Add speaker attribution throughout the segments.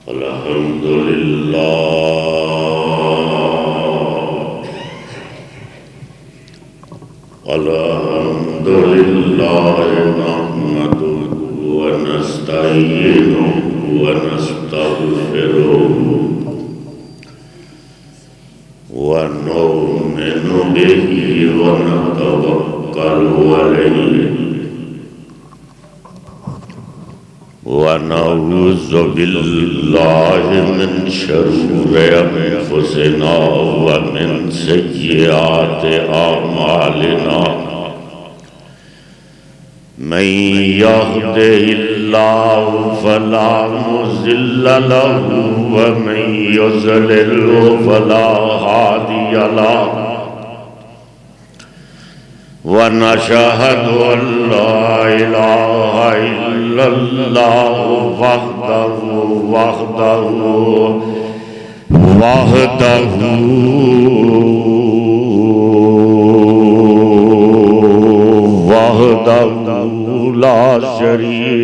Speaker 1: अल्हम्दुलिल्लाह नहमदुहु व नस्तईनुहु व नस्तगफिरुहु व नु'मिनु बिही व नतवक्कलु अलैहि व नऊज़ु बिल्लाहि मिन शुरूरि अंफुसिना व मिन सय्यिआति अअमालिना मन यहदिहिल्लाहु फला मुज़िल्ल लहु व मन युज़लिल्हु फला हादिय लहु व नशहदु अल्ला इलाहा इल्लल्लाहु वहदहु ला शरीका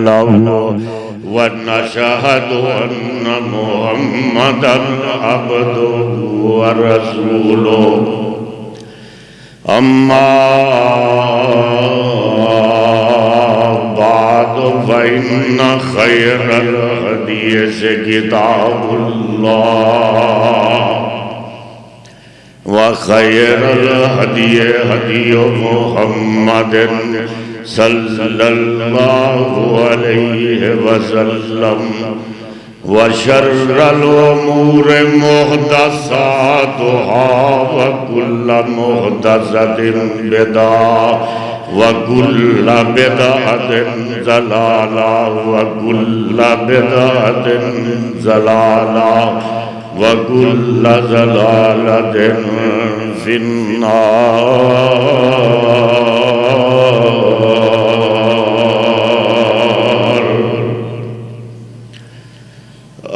Speaker 1: लहु व नशहदु अन्ना मुहम्मदन अब्दुहु व रसूलुहु अम्मा बादु फ़इन्न खैरल हदीस किताबुल्लाह व खैरल हदी हदी मुहम्मदिन सल्लल्लाहु अलैहि वसल्लम व शर्रल उमूरि मुहदसातुहा व कुल्लु मुहदसतिन बिदअह व कुल्लु बिदअतिन ज़लालह व कुल्लु बिदअतिन ज़लालह व कुल्लु ज़लालतिन फिन्नार।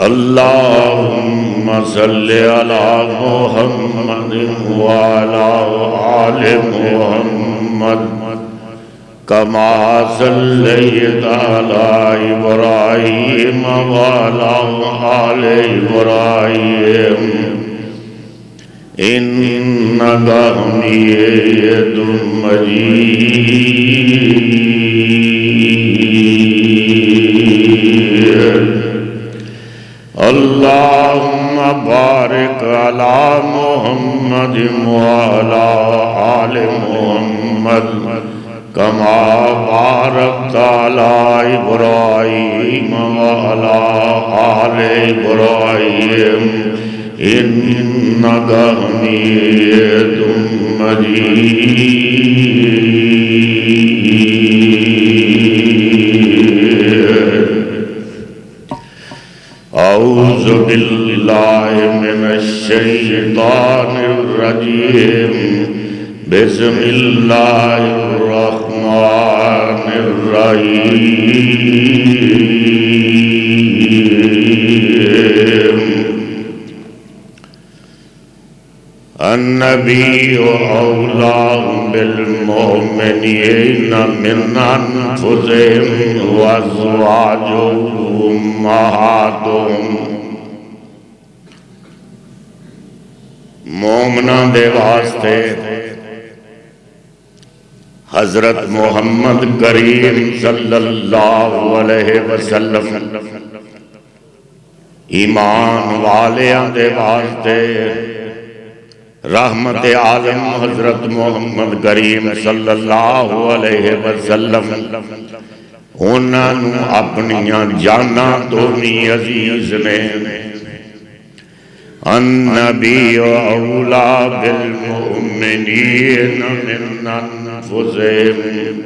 Speaker 1: अल्लाहुम्मा सल्लि अला मुहम्मदिन व अला आलि मुहम्मद कमा सल्लैता अला इब्राहीम व अला आलि इब्राहीम इन्नका हमीदुम मजीद। अल्लाहुम्मा बारिक अला मुहम्मद व अला आलि मुहम्मद कमा बारकता अला इब्राहीम व अला आलि इब्राहीम इन्नका हमीदुम मजीद। औज़ु बिल्लाहि मिनश शैतानिर रजीम बिस्मिल्लाहिर रहमानिर रहीम। अन्नबिय्यु औला बिल मुमिनीना मिन अनफुसिहिम व अज़वाजुहु उम्महातुहुम। मोमना दे वास्ते हजरत मोहम्मद करीम सल्लल्लाहु अलैहि वसल्लम ईमान वालियां दे वास्ते रहमत आलम हजरत मोहम्मद करीम सल्लल्लाहु अलैहि वसल्लम उन्होंने अपनिया जाना तो भी अजीज ने। अन्नबिय्यु औला बिल मुमिनीना मिन अनफुसिहिम,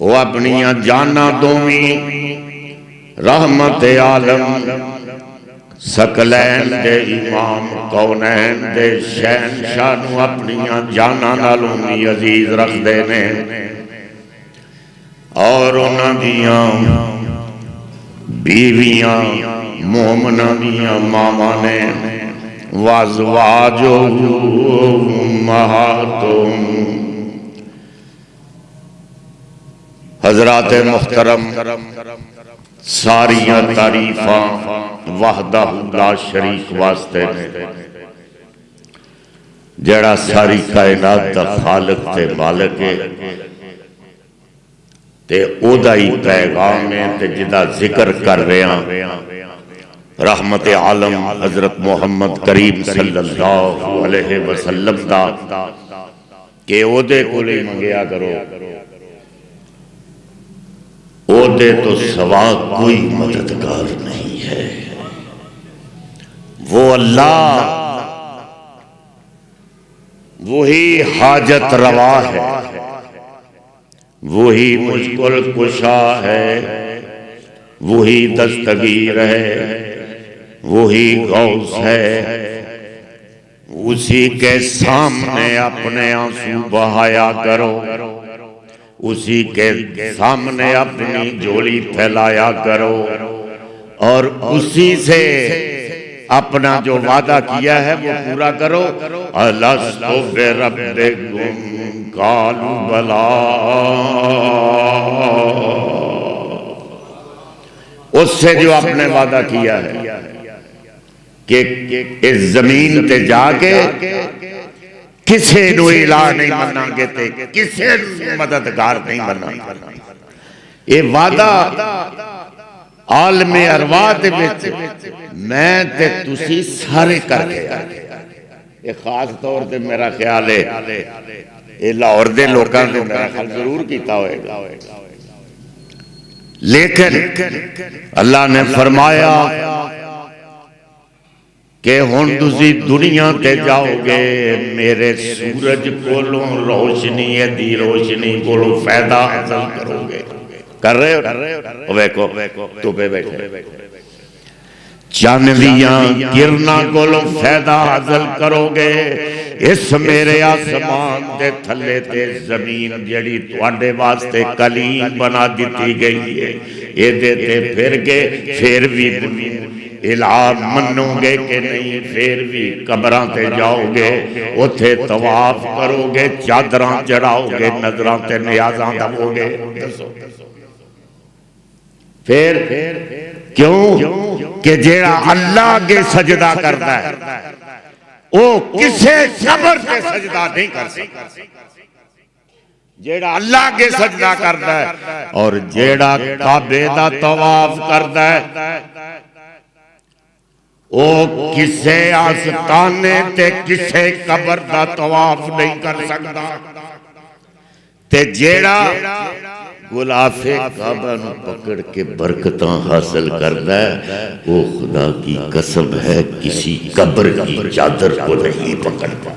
Speaker 1: वो अपनिया जाना तो भी रहमत आलम सकलैन दे इमाम कौनैन दे शहनशाह नूं अपनिया जाना नालों भी अजीज रखते ने। और उन्हां दियां बीवियां मोमना दियां मावां ने वज़वाजुहु उम्महातुहुम। हज़रात मुहतरम, सारियां तारीफां वहदहु ला शरीक वास्ते ने, जड़ा सारी कायनात दा खालिक ते मालिक है, ते ओदा ही पैगाम है ते जिदा जिक्र कर रहे हैं रहमत आलम हजरत मोहम्मद करीम सल्लल्लाहु अलैहि वसल्लम दा के ओदे कोले मंगया करो, ओदे तो सवा कोई मददगार नहीं है। वो अल्लाह वही हाजत रवा है, वही मुश्किल कुशा है, वही दस्तगीर है, वही गौस है। उसी के सामने अपने आंसू बहाया करो, उसी के सामने अपनी झोली फैलाया करो और उसी से अपना जो वादा किया है वो पूरा करो। अलस्तु बिरब्बिकुम कालू बला, उससे जो आपने वादा किया है कि इस जमीन ते जाके किसी नू इला नहीं मनांगे ते किसी मददगार नहीं मनांगे। ये वादा आलमे अरवाह दे विच मैं ते तुसी सारे करके ये खास तौर ते मेरा ख्याल है ये लाहौर दे लोकां ने मेरा ख्याल जरूर कीता होएगा। लेकिन अल्लाह ने फरमाया कि हुण तुसी दुनिया ते जाओगे, मेरे सूरज कोलों रोशनी दी रोशनी कोलों फायदा हासिल करोगे। कर रहे हो वेखो धुपे बैठे चन्न दियां किरना कोलों फायदा हासिल करोगे। इस मेरे आसमान दे थले ते जमीन जड़ी तुहाडे वास्ते कलीम बना दी गई है, एदे ते फिर के फिर भी इला मनोगे कि नहीं, फिर भी कब्रां ते जाओगे, उथे तवाफ करोगे, चादरां चढ़ाओगे, नजरां ते नियाज़ां दवोगे। फिर क्यों कि जेड़ा अल्लाह के सजदा करता है वो किसे कब्र पे सजदा नहीं कर सकता। जेड़ा अल्लाह के सजदा करता है और जेड़ा काबे दा तवाफ करता है ओ किसे आस्ताने ते किसे कब्र दा तवाफ नहीं कर सकता। ते जेड़ा गुलाफे काबा नू पकड़ के बरकतां हासिल करता है वो खुदा की कसम है किसी कब्र की चादर को नहीं पकड़ता।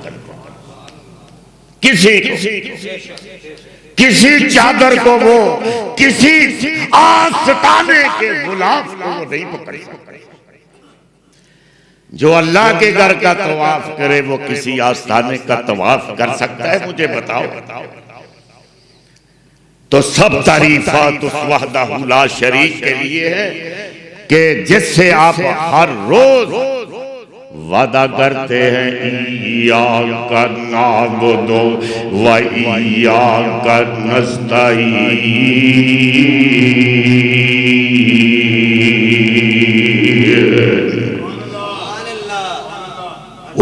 Speaker 1: किसी चादर को वो किसी आस्ताने के गुलाफ को वो नहीं पकड़ सकता। जो अल्लाह के घर का तवाफ करे वो किसी आस्थाने का तवाफ कर सकता है? मुझे बताओ। तो सब तारीफात उस वहदहू ला शरीक के लिए है कि जिससे आप हर रोज वादा करते हैं इय्याका नअबुदु व इय्याका नस्तईन।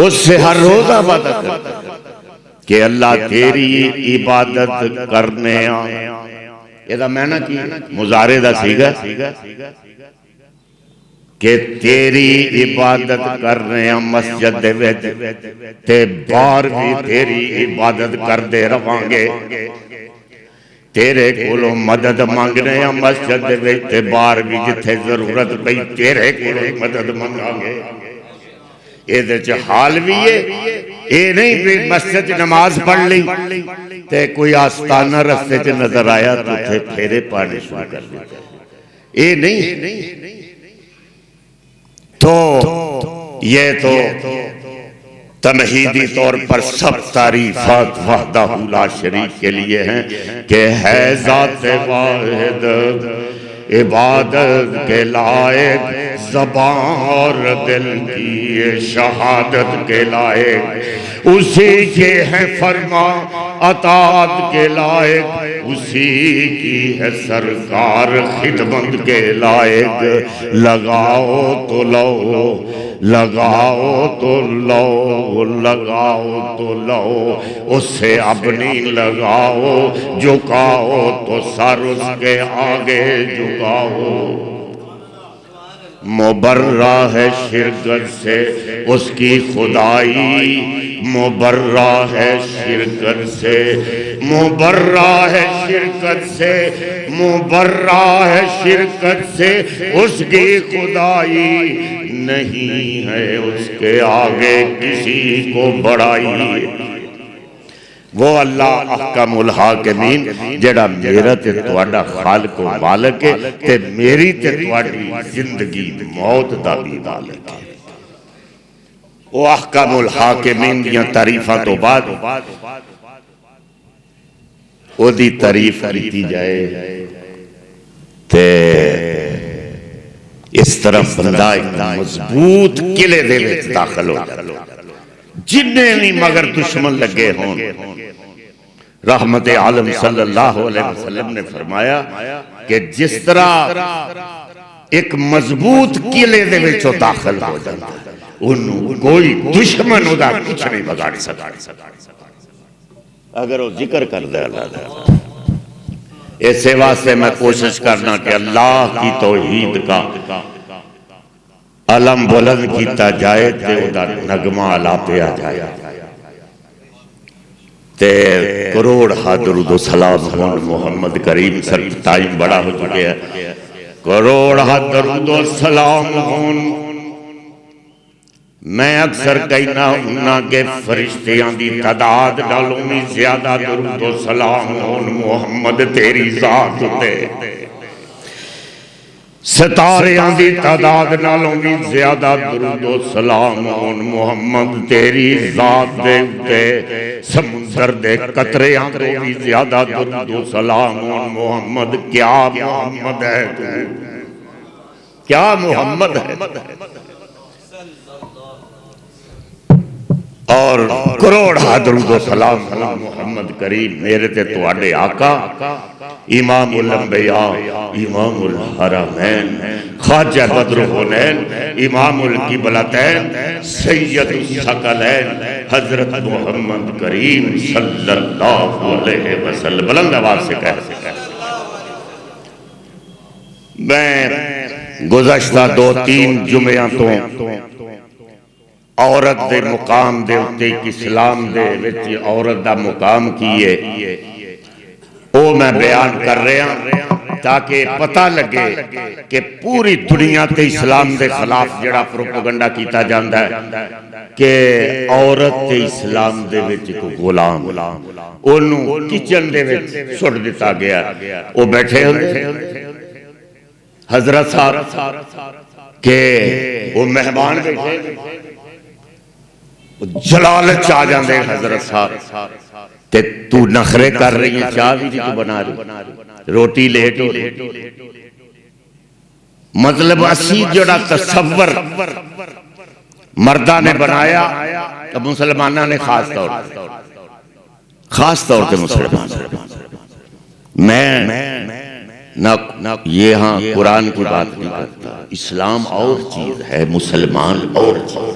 Speaker 1: उससे हर रोजा वादा करते हैं कि अल्लाह तेरी इबादत करने एदा मैना की मुजारे दा सीगा कि तेरी इबादत कर रहे हैं मस्जिद दे विच ते बाहर भी तेरी इबादत करते रवांगे। तेरे कोलों मदद मांग रहे हैं मस्जिद दे विच ते बाहर भी जिथे जरूरत पई तेरे कोलों मदद मंगांगे। ये हाल भी है, ये नहीं भी मस्जिद नमाज पढ़ ली ते कोई आस्ताना रस्ते च नजर आया तो उठे फेरे पाने शुरू कर दिए, ये नहीं। तो ये तो तमहीदी तौर पर सब तारीफात वहदहू ला शरीक के लिए हैं कि है ज़ात वाहिद इबादत के लायक ज़बान और दिल की ये शहादत के लायक उसी के है फरमा अताअत के लायक उसी की है सरकार खिदमत के लायक लगाओ तो लो लगाओ तो लो लगाओ तो लो उससे अब नहीं लगाओ झुकाओ तो सर उसके आगे झुकाओ मुबर्रा है शिरकत से उसकी खुदाई मुबर्रा है शिरकत से मुबर्रा है शिरकत से मुबर्रा है शिरकत से उसकी खुदाई नहीं है उसके आगे किसी को बढ़ाई वो अल्लाह अहकमुल हाकिमीन जेड़ा मेरा ते तुहाडा खालिक व मालिक है ते मेरी ते तुहाडी जिंदगी मौत दा भी मालिक है वो अहकमुल हाकिमीन दी तारीफां तो बाद ओदी तारीफ की जाए ते इस तरह बंदा एक मजबूत किले दे विच दाखिल हो जाता जिन्ने भी मगर दुश्मन लगे हों रहमत आलम सल्लल्लाहु अलैहि वसल्लम ने फरमाया कि जिस तरह एक मजबूत किले दे विच दाखिल हो जाता उन्होंने कोई दुश्मन उदा कुछ नहीं बिगाड़ सकता अगर वो जिक्र कर दे अल्लाह इस वास्ते मैं कोशिश करना कि अल्लाह की तौहीद का अलम बुलंद किया जाए ते उदा नगमा अलापिया जाए ते करोड़ हादरुद सलाम होन मोहम्मद करीम सर टाइम बड़ा हो चुके है करोड़ हादरुद सलाम होन मैं अक्सर कहना हुन्ना के फरिश्तियां दी तादाद नालों भी ज्यादा दरूद सलाम होन मोहम्मद तेरी जात ते सितारियां दी तादाद नालों भी ज्यादा दरूद सलाम होन मोहम्मद तेरी जात दे उत्ते समुंदर दे कतरियां तो भी ज्यादा दरूद सलाम होन मोहम्मद क्या मोहम्मद है तू क्या मोहम्मद है और करोड़ दरूद सलाम मोहम्मद करीम मेरे ते तुहाडे आका इमामुल अंबिया इमामुल हरमैन ख्वाजा बद्रुल हुनैन इमामुल किबलतैन सैयदुस सकलैन हजरत मोहम्मद करीम सल्लल्लाहु अलैहि वसल्लम बुलंद आवाज से कह मैं गुज़श्ता 2-3 जुमेयां तो औरत दे मुकाम दे उत्ते इस्लाम दे विच औरत दा मुकाम की है वो मैं बयान कर रहा ताकि पता लगे कि पूरी दुनिया ते इस्लाम दे खिलाफ जड़ा प्रोपेगेंडा किया जाता है कि औरत ते इस्लाम दे विच एक गुलाम ओनू किचन दे विच सुट दिता गया वो बैठे हजरत साहब के वो मेहमान बैठे जलालत आ जाते हजरत साहब ते तू नखरे कर रही है चाह भी तू बना रही रोटी लेट हो रही मतलब असी जड़ा तसव्वुर मर्दा ने बनाया तो मुसलमाना ने खास तौर पे मुसलमान मैं ना ये हाँ कुरान की बात नहीं करता इस्लाम और चीज है मुसलमान और चीज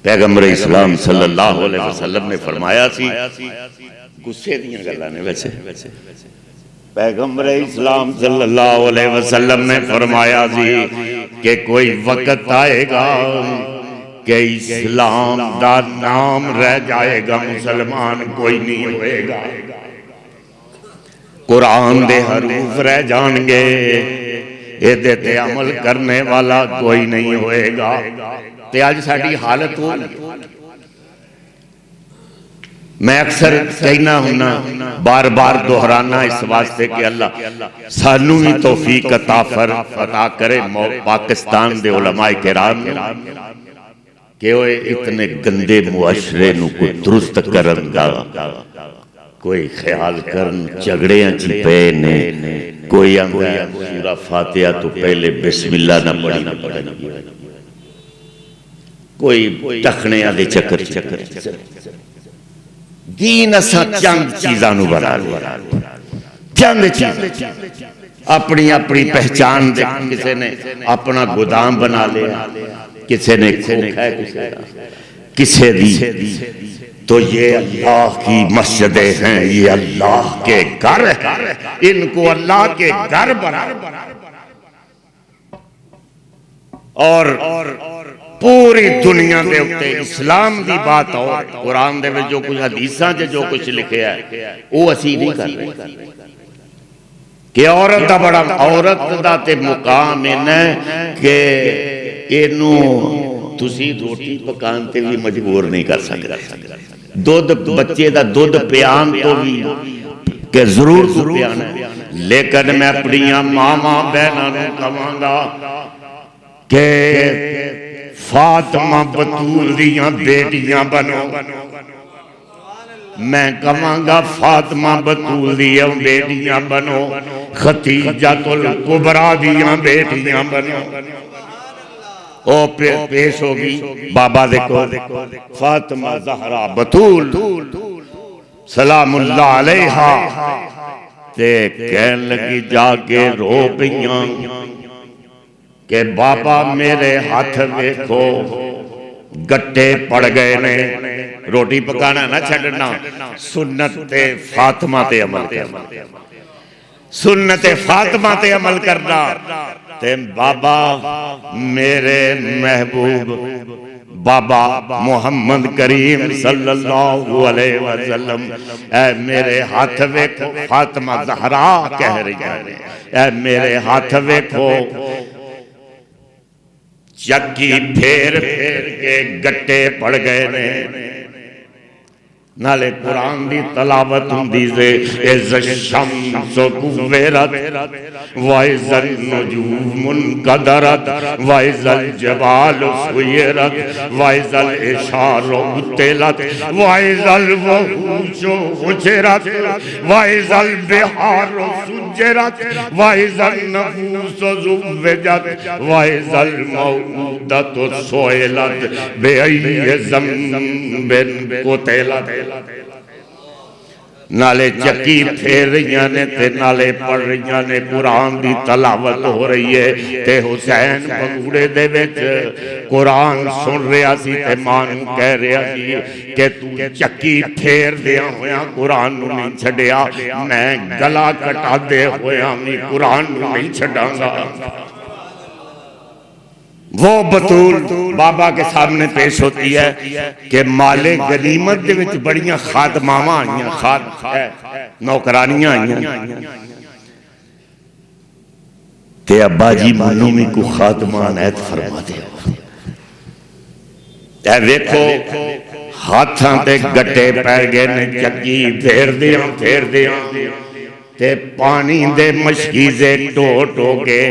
Speaker 1: पैगंबर इस्लाम सल्लल्लाहु अलैहि वसल्लम ने फरमाया सी गुस्से दी गल्लां ने वैसे पैगंबर इस्लाम सल्लल्लाहु अलैहि वसल्लम ने फरमाया सी कि कोई वक्त आएगा कि इस्लाम दा नाम रह जाएगा मुसलमान कोई नहीं होएगा कुरान दे हरूफ रह जाएंगे एदे ते अमल करने वाला कोई नहीं होएगा ते आज साडी हालत हो मैं अक्सर कहना हुन्ना बार बार दोहराना इस वास्ते कि अल्लाह सानू भी तौफीक अता करे पाकिस्तान दे उलमाए किराम कि ओए इतने गंदे मुआशरे नू कोई दुरुस्त करन दा कोई ख्याल करन झगड़ियां च पे ने कोई आंदा है सूरा फातिहा तो पहले बिस्मिल्लाह ना पढ़ी ना पढ़ी, कोई टखनिया दे चक्कर दीन असा चंद चीज़ां नूं बना लिया, चंद चीज़ अपनी अपनी पहचान दे, किसी ने अपना गोदाम बना लिया, किसी ने खोखा है किसी दी। तो ये अल्लाह की मस्जिदें हैं, ये अल्लाह के घर है, इनको अल्लाह के घर बना। और पूरी दुनिया के उत्ते इस्लाम की बात हो, कुरान दे विच जो कुछ हदीसां च जो कुछ लिखे है वो असी नहीं कर रहे कि औरत दा बड़ा, औरत दा ते मुकाम इन्ना कि इनू तुसी रोटी पकान ते भी मजबूर नहीं कर सकते, दुध बच्चे दा दुध पियान तो भी के जरूर पियाना है। लेकिन मैं अपनी मामा बहनों नूं कहांगा के फातिमा बतूल दियां बेटियां बनो, मैं कहांगा फातिमा बतूल दियां बेटियां बनो, खतीजातुल कुबरा दियां बेटियां बनो। ओ पेश होगी बाबा देखो फातिमा ज़हरा बतूल सलामुल्लाह अलैहा, ते कहन लगी जाके रो पईयां के बाबा मेरे हाथ देखो गट्टे पड़ गए ने, रोटी पकाना ना छड़ना, सुन्नत ते फातिमा ते अमल करना, सुन्नत फातिमा ते अमल करना। ते बाबा मेरे महबूब बाबा मोहम्मद करीम सल्लल्लाहु अलैहि वसल्लम ऐ मेरे हाथ वेखो, फातिमा ज़हरा कह रही है ऐ मेरे हाथ वेखो, चक्की फेर फेर के गट्टे पड़ गए ने। नाले कुरान दी तलावत हुंदी से इज़ शम्सु कुव्विरत व इज़ल नुजूमुन कदरत व इज़ल जबालु सुय्यरत व इज़ल इशारु उतिलत व इज़ल वहूशु हुशिरत व इज़ल बिहारु सुज्जिरत व इज़ल नफूसु ज़ुव्विजत व इज़ल मौऊदतु सुइलत बिअय्यि ज़ंबिन कुतिलत। नाले चक्की फेर रही ने ते नाले पढ़ रही ने, कुरान की तलावत हो रही है ते हुसैन बगूड़े दे विच कुरान सुन रहा सी ते मां नूं कह रहा सी कि तू चक्की फेर दिया होया कुरान नूं नहीं छड्डिया, मैं गला कटा दे होया भी कुरान नूं नहीं छड्डांगा। वो बतूल बाबा के सामने पेश होती है कि माले गनीमत दे विच बड़ियां खादमावां आईयां, खाद नौकरानियां आईयां ते अब्बा जी मैनू भी को खादमा अनायत फरमा दे। ते देखो हाथां ते गट्टे पै गए ने, चक्की फेर दियां ते पानी दे मशकीजे ढो ढो के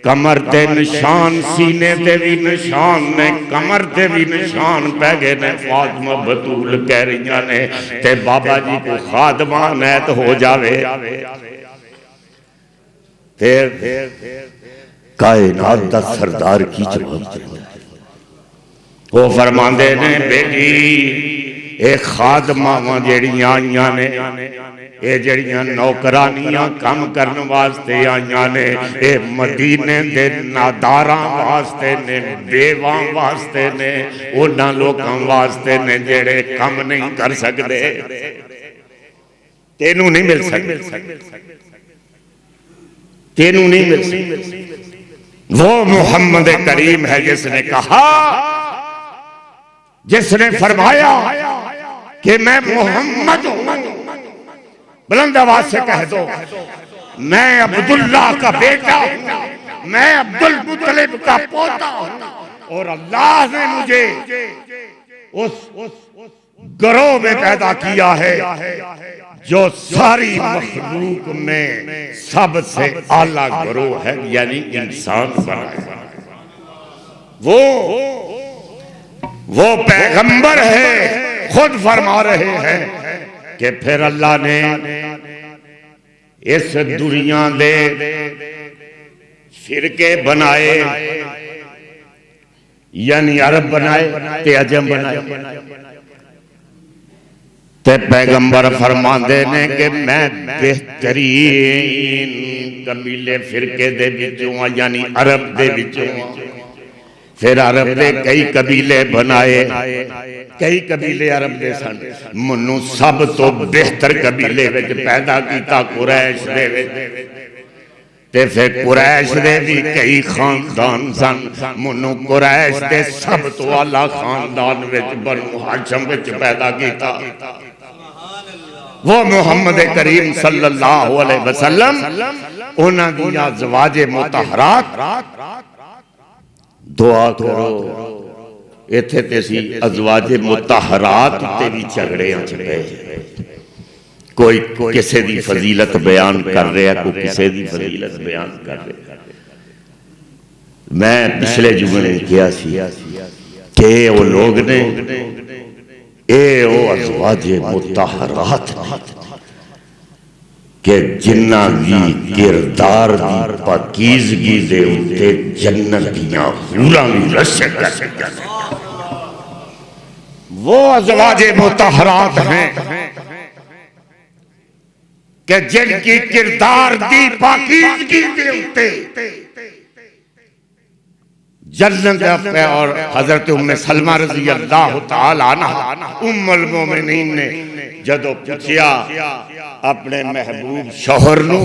Speaker 1: कमर ते निशान, सीने ते भी निशान ने, कमर ते भी निशान पै गए ने। फातिमा बतूल कह रही ने ते बाबा जी को खादमा अनायत हो जावे। फिर कायनात दा सरदार की जवाब देंदा है, वो फरमांदे ने बेटी ये खादमावां जेड़ियां आईयां ने, ये जड़ियां नौकरानियां काम करने वास्ते आईयां ने, ये मदीने दे नादारां वास्ते ने, बेवां वास्ते ने, उन्हां लोकां वास्ते ने जेड़े काम नहीं कर सकते, तेनू नहीं मिल सकते, तेनू नहीं मिल सकते। वो मोहम्मद करीम है जिसने कहा, जिसने फरमाया कि मैं मोहम्मद हूं, बुलंद आवाज से कह दो मैं अब्दुल्ला का बेटा हूं, मैं अब्दुल मुत्तलिब का पोता हूं और अल्लाह ने मुझे उस गरोह में पैदा किया है जो सारी मखलूक में सबसे आला गरोह है, यानी इंसान बनाया। वो पैगंबर है, खुद फरमा रहे हैं कि फिर अल्लाह ने इस दुनिया दे फिरके बनाए, यानी अरब बनाए ते अजम बनाए। ते पैगंबर फरमाते ने कि मैं बेहतरीन कबीले फिरके दे विचों यानी अरब दे विचों। फिर अरब दे कई कबीले बनाए, कई कबीले अरब दे सन। मनु सब तो बेहतर कबीले विच पैदा किया कुरैश दे विच। ते फिर कुरैश दे भी कई खानदान सन। मनु कुरैश दे सब तो आला खानदान विच बनु हाशिम विच पैदा किया। वो मुहम्मद करीम सल्लल्लाहु अलैहि वसल्लम उन्हां दी अज़वाजे मुतहरात। दुआ करो इत्थे ते सी अज़वाजे मुतहरात ते भी झगड़े च पे। कोई किसी दी फजीलत बयान कर रहा, कोई किसी दी फजीलत बयान कर रहा। मैं पिछले जुमले किया सी कि वो लोग ने अज़वाजे मुतहरात के जिन्ना दी किरदार दी पाकीज़गी दे उत्ते जन्नत दियां हूरां भी रशक कर सकते। वो अज़वाजे मुतहरात हैं कि जिनकी किरदार दी पाकीज़गी दे उत्ते जन्नत पे। और हजरत उम्मे सलमा रज़ी अल्लाह तआला अन्हा उम्मुल मोमिनीन ने जदों पूछया अपने महबूब शौहर नूं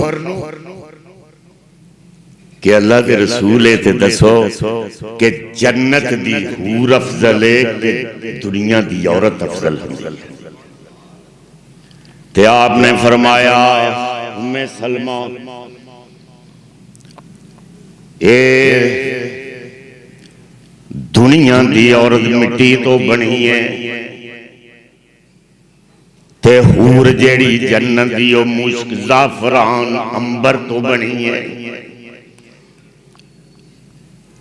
Speaker 1: कि अल्लाह के रसूल ते दसो कि जन्नत दी हूर अफजल है कि दुनिया दी औरत अफजल है? ते आपने फरमाया उम्मे सलमा ए दुनिया दी औरत मिट्टी तो बनी है ते हूर जेड़ी जन्नत दी ओ मुश्क ज़ाफ़रान अंबर तो बनी है।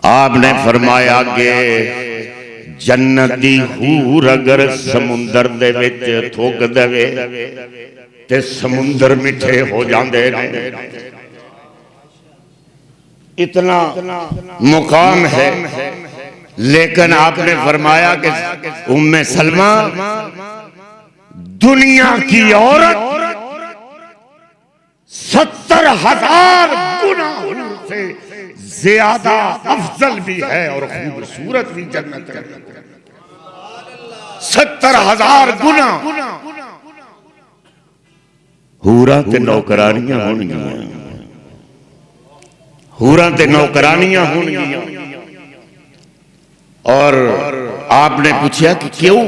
Speaker 1: आपने फरमाया कि जन्नत दी हूर अगर समुंदर दे विच थुक देवे ते समुंदर मिठे हो जांदे ने। इतना मुकाम है। लेकिन आपने फरमाया कि उम्मे सलमा दुनिया की औरत 70,000 गुना से ज्यादा अफजल भी है और खूबसूरत भी जन्नत है। 70,000 गुना। हूरां ते नौकरानियां होणगियां, हूरां ते नौकरानियां होणगियां। और आपने पूछा कि क्यों?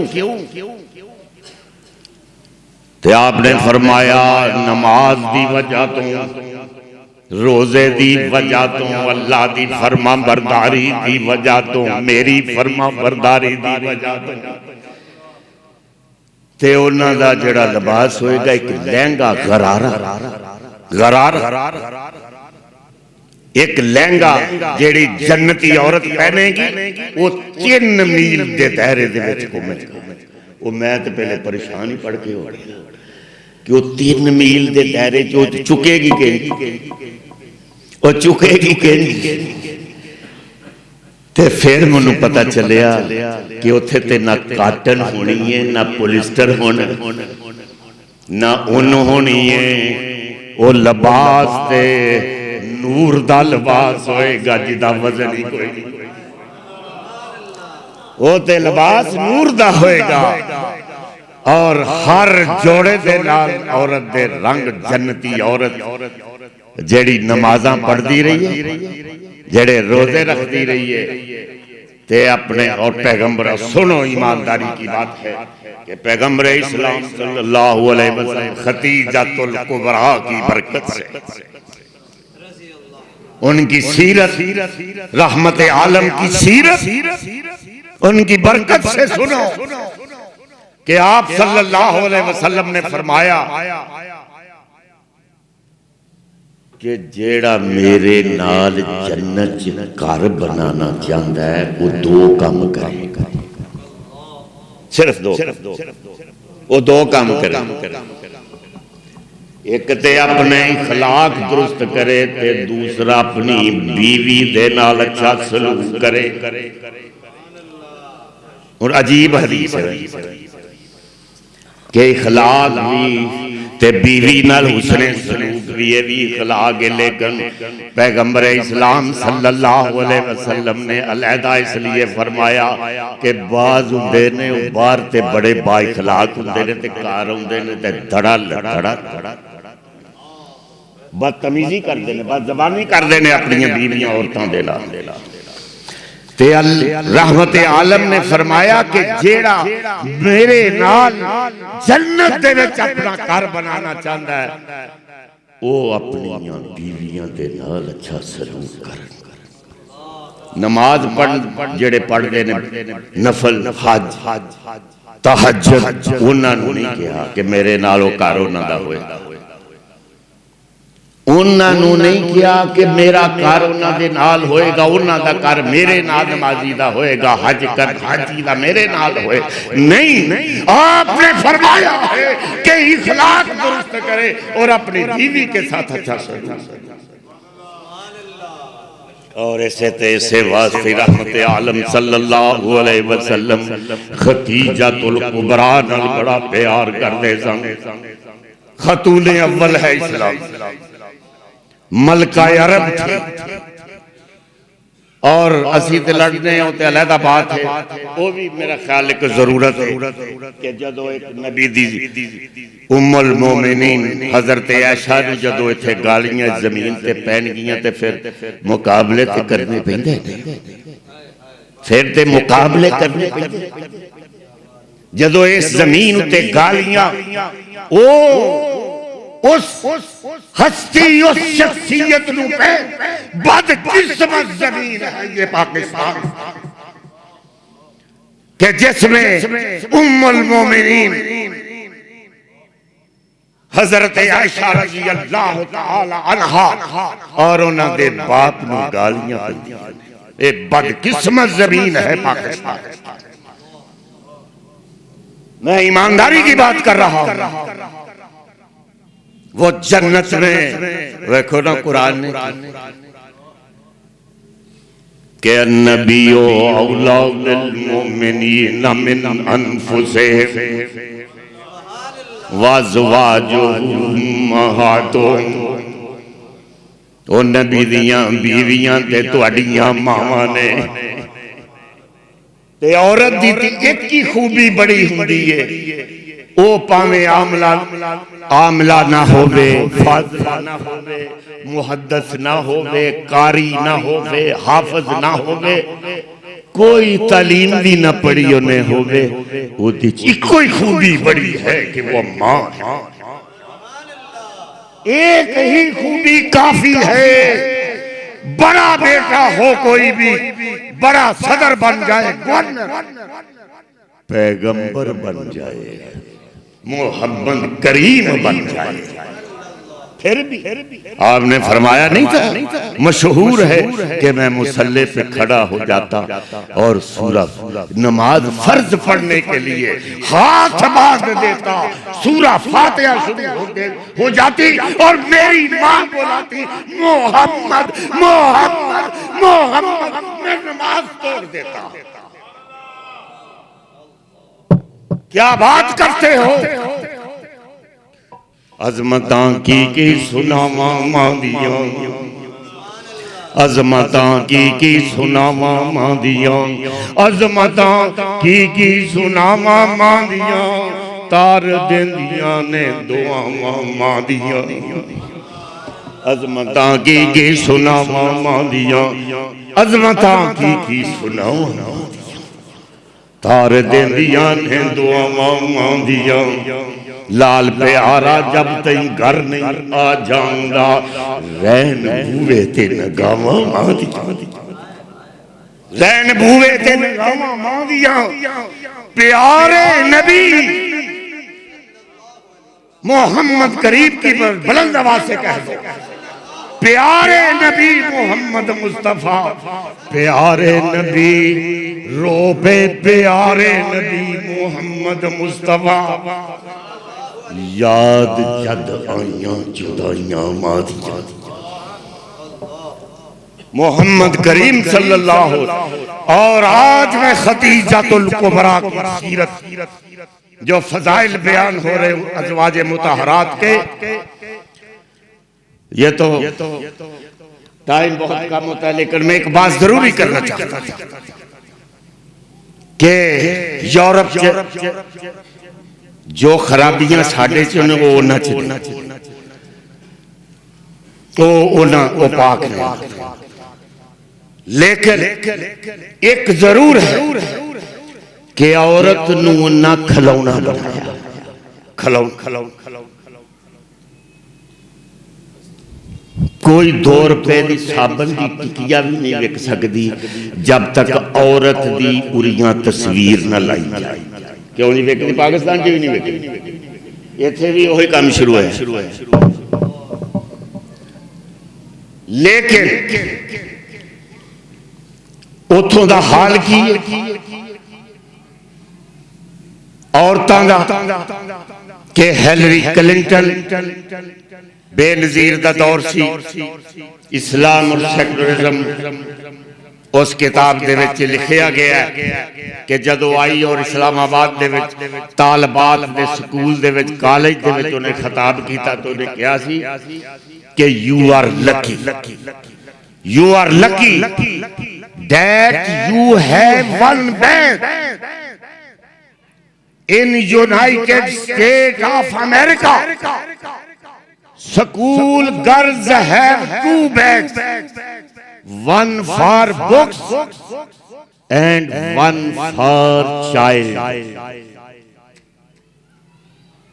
Speaker 1: ते आपने फरमाया नमाज दी वजह तो, रोजे दी वजह तो, अल्लाह दी फरमा बरदारी दी वजह तो, मेरी फरमा बरदारी दी वजह तो। ते उन्हां दा जिहड़ा लिबास होएगा एक लहंगा गरारा, एक लहंगा जेड़ी जन्नती औरत पहनेगी वो 3 मील के दायरे दे विच घूमेगा। वो मैं तो पहले परेशान ही पड़ के हो गया कि वो 3 मील के दायरे चो चुकेगी कि वो चुकेगी कि ते फिर मैनू पता चलिया कि उत्थे ते ना काटन होनी है, ना पोलिस्टर होना, ना ऊन होनी है। वो लिबास ते नूर दा लिबास होएगा जिदा वजन ही कोई नहीं। वो ते लिबास नूर दा होएगा और हर जोड़े दे नाल औरत दे रंग जन्नती औरत जेड़ी नमाज़ां पढ़ती रही है, जेड़े रोजे रखती रही है। ते अपने और पैगंबर सुनो, ईमानदारी की बात है कि पैगंबर इस्लाम सल्लल्लाहु अलैहि वसल्लम खतीजातुल कुबरा की बरकत से, उनकी सीरत, रहमत आलम की सीरत, उनकी बरकत से सुनो कि आप सल्लल्लाहु अलैहि वसल्लम ने फरमाया कि जेड़ा मेरे नाल जन्नत च घर बनाना चाहता है वो 2 काम करेगा, सिर्फ 2। वो 2 काम करे। एक ते अपने इखलाक दुरुस्त करे ते दूसरा अपनी बीवी दे नाल अच्छा सलूक करे। और अजीब हदीस है कि इखलाक भी ते बीवी नाल हुस्ने सलूक भी, ये भी इखलाक है। लेकिन पैगंबर इस्लाम सल्लल्लाहु अलैहि वसल्लम ने अलहदा इसलिए फरमाया कि बाज हुंदे ने बाहर ते बड़े बा इखलाक हुंदे ने ते घर हुंदे ने ते धड़ा धड़ा बदतमीजी करते हैं, बदजबानी करते हैं अपनी बीवियां औरतों के नाल। ते रहमत आलम ने फरमाया कि जेड़ा मेरे नाल जन्नत दे विच अपना घर बनाना चाहता है वो अपनी बीवियां दे नाल अच्छा सलूक करे। नमाज पढ़ जेड़े पढ़ते ने नफल हज तहज्जुद उन्होंने नहीं कहा कि मेरे नाल वो घर उन्हां दा होए, उन्होंने नहीं किया कि मेरा घर उन्होंने नाल होएगा, उन्होंने घर मेरे नाल नमाजी दा होएगा, हज कर हाजी दा मेरे नाल होए। नहीं, आपने फरमाया है कि इखलाक दुरुस्त करे और अपनी बीवी के साथ अच्छा सलूक। और ऐसे वास्ते रहमत आलम सल्लल्लाहु अलैहि वसल्लम खतीजातुल कुबरा नाल बड़ा प्यार करते सन। खतून अव्वल है इस्लाम, मलका अरब थी। और असी ते लड़ने हो ते अलहदा बात है, वो भी मेरा ख्याल एक जरूरत है कि जदों एक नबी दी उम्मुल मोमिनीन हजरत आयशा नूं जदों इत्थे गालियां जमीन ते पैन गियां ते फिर मुकाबले ते करने पैंदे, फिर ते मुकाबले करने पैंदे। जदों इस जमीन उत्ते गालियां उस हस्ती उस शख्सियत नूं पे बदकिस्मत जमीन है ये पाकिस्तान के जिसमें उम्मुल मोमिनीन हजरत आयशा रज़ी अल्लाह तआला अन्हा और उन्हां दे बाप नूं गालियां पैंदियां। ये बदकिस्मत जमीन है पाकिस्तान। मैं ईमानदारी की बात कर रहा हूं। वो जन्नत में देखो ना कुरान ने के नबियो औला बिल मोमिनीन मिन अनफुसिहिम व अज़वाजुहुम उम्महातुहुम। ओ नबी दियां बीवियां ते तुहाडियां मावां ने। ते औरत दी एक ही खूबी बड़ी हुंदी है, ओ पावे आमला ना होवे, फाज़िला ना होवे, मुहद्दिस ना होवे, कारी ना होवे, हाफिज ना होवे, कोई तालीम भी ना पढ़ी उन्हें होवे, ओदी इको ही खूबी बड़ी है कि वो मां है। एक ही खूबी काफी है। बड़ा बेटा हो कोई भी, बड़ा सदर बन जाए, पैगंबर बन जाए, मोहम्मद करीम बन जाए, फिर भी आपने फरमाया नहीं था, मशहूर है कि मैं मुसल्ले पे खड़ा हो जाता और सूरह नमाज फर्ज पढ़ने के लिए हाथ बांध देता, सूरह फातिहा शुरू हो जाती और मेरी मां बुलाती मोहम्मद मोहम्मद मोहम्मद, मैं नमाज तोड़ देता। क्या बात करते हो? अजमतां की सुनावा मां दियां, अजमतां की सुनावा मां दियां, अजमतां की सुनावा मां दियां, तार देंदियां ने दुआवां मां दियां। अजमतां की सुनावा मां दियां, अजमतां की सुनावा तार देंदियां ने दुआवां मां दियां। लाल प्यारा जब तई घर नहीं आ जाऊंगा, रैन बूवे ते नगावा मां दियां, रैन बूवे ते नगावा मां दियां। प्यारे नबी मोहम्मद करीम की बुलंद आवाज से कह दो, प्यारे नबी मोहम्मद मुस्तफा, प्यारे नबी रो पे, प्यारे नबी मोहम्मद मुस्तफा। याद जद आइयां जुदाइयां मादियां। मोहम्मद करीम सल्लल्लाहु। और आज मैं खदीजातुल कुबरा की सीरत जो फजाइल बयान हो रहे अज़वाज मुतहरात के, ये तो टाइम बहुत कम होता है, लेकिन मैं एक बात जरूरी करना चाहता था कि यूरोप जो खराबियां साडे च ने वो ना वो पाक है, लेकिन एक जरूर है कि औरत नूं ना खिलौना बनाया। कोई 2 रुपए की साबन की टिकिया भी नहीं विक सकती जब तक औरत की उरियां तस्वीर न लाई जाए। क्यों नहीं विकती? पाकिस्तान च भी नहीं विकती, इत्थे भी वही काम शुरू है। लेकिन उथों का हाल की औरतों का कि हिलरी क्लिंटन बेनजीर का दौर सी, इस्लाम और सेकुलरिज्म उस किताब दे विच लिखिया गया कि जदों आई और इस्लामाबाद दे विच तालबात दे स्कूल दे विच कॉलेज दे विच उन्हें खिताब किया तो उन्हें कहा सी कि you are lucky that you have one bank in United States of America. School girls have 2 bags, one for books and one for child.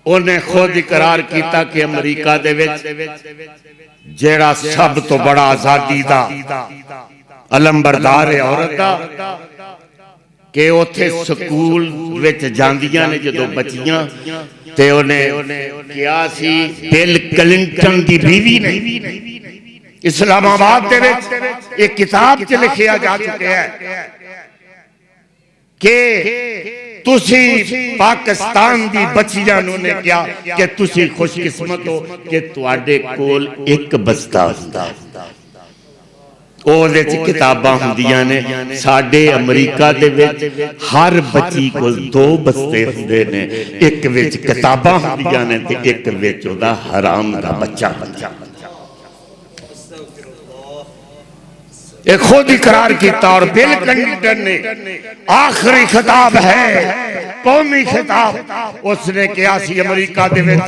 Speaker 1: उन्हें खुद इकरार किया कि अमेरिका दे विच जेड़ा सब तो बड़ा आजादी दा अलंबरदार है औरत का कि उथे स्कूल विच जांदियां ने जदों बच्चियां ते उन्हें क्या सी बिल क्लिंटन की बीवी ने इस्लामाबाद दे विच एक किताब च लिखिया जा चुका है कि तुसी पाकिस्तान दी बच्चियां ने क्या कि तुसी खुशकिस्मत हो कि तुहाडे कोल एक बस्ता हुंदा किताबां हुंदियां ने। साडे अमरीका दे विच हर बच्ची कोल 2 बस्ते हुंदे ने, एक विच किताबां हुंदियां ने ते एक विच ओदा हराम दा बच्चा एक खुद इकरार किया। और बिल क्लिंटन ने आखिरी खिताब है, कौमी खिताब, उसने कहा सी अमरीका दे विच